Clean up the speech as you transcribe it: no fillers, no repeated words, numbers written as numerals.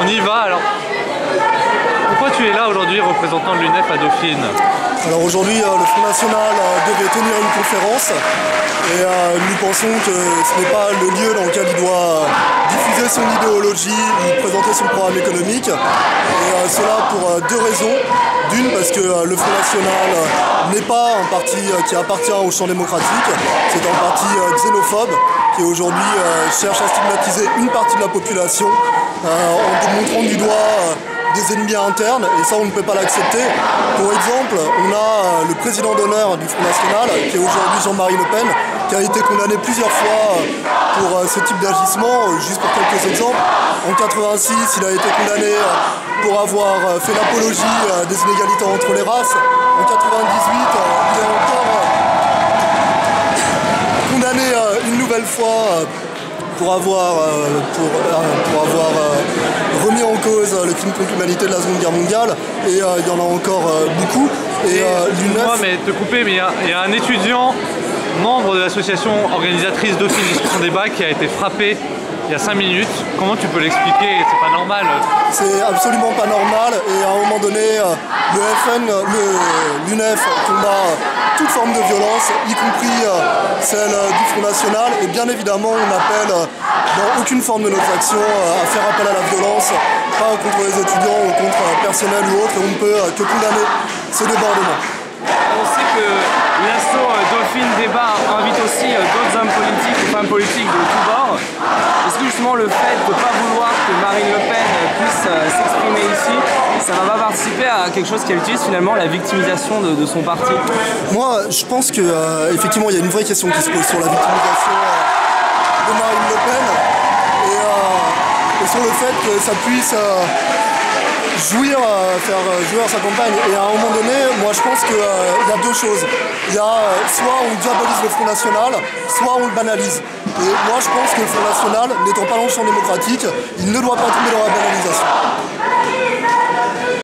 On y va alors. Pourquoi tu es là aujourd'hui représentant de l'UNEF à Dauphine? Alors aujourd'hui, le Front National devait tenir une conférence et nous pensons que ce n'est pas le lieu dans lequel il doit diffuser son idéologie ou présenter son programme économique. Et cela pour deux raisons. D'une, parce que le Front National n'est pas un parti qui appartient au champ démocratique, c'est un parti xénophobe qui aujourd'hui cherche à stigmatiser une partie de la population en montrant du doigt des ennemis internes, et ça on ne peut pas l'accepter. Pour exemple, on a le président d'honneur du Front National, qui est aujourd'hui Jean-Marie Le Pen, qui a été condamné plusieurs fois pour ce type d'agissement. Juste pour quelques exemples, en 86, il a été condamné pour avoir fait l'apologie des inégalités entre les races. En 98, il est encore condamné une nouvelle fois pour avoir remis en cause le crime contre l'humanité de la Seconde Guerre mondiale, et il y en a encore beaucoup. Et Excuse-moi mais te couper, mais il y a un étudiant membre de l'association organisatrice Dauphine Discussion Débat qui a été frappé il y a 5 minutes. Comment tu peux l'expliquer? C'est pas normal. C'est absolument pas normal, et à un moment donné, l'UNEF combat toute forme de violence, y compris celle du Front National, et bien évidemment on appelle dans aucune forme de notre action à faire appel à la violence, pas contre les étudiants ou contre personnel ou autre, et on ne peut que condamner ce débordement. On sait que l'asso Dauphine Débat invite aussi d'autres hommes politiques ou femmes politiques de tous bords. Est-ce que justement le fait de ne pas vouloir que Marine Le Pen puisse s'exprimer ici, ça ne va pas participer à quelque chose qu'elle utilise finalement, la victimisation de son parti? Moi, je pense que effectivement, il y a une vraie question qui se pose sur la victimisation de Marine Le Pen, et sur le fait que ça puisse faire jouir sa campagne. Et à un moment donné, moi je pense qu'il y a deux choses. Il y a soit on diabolise le Front National, soit on le banalise. Et moi je pense que le Front National, n'étant pas dans le champ démocratique, il ne doit pas tomber dans la banalisation.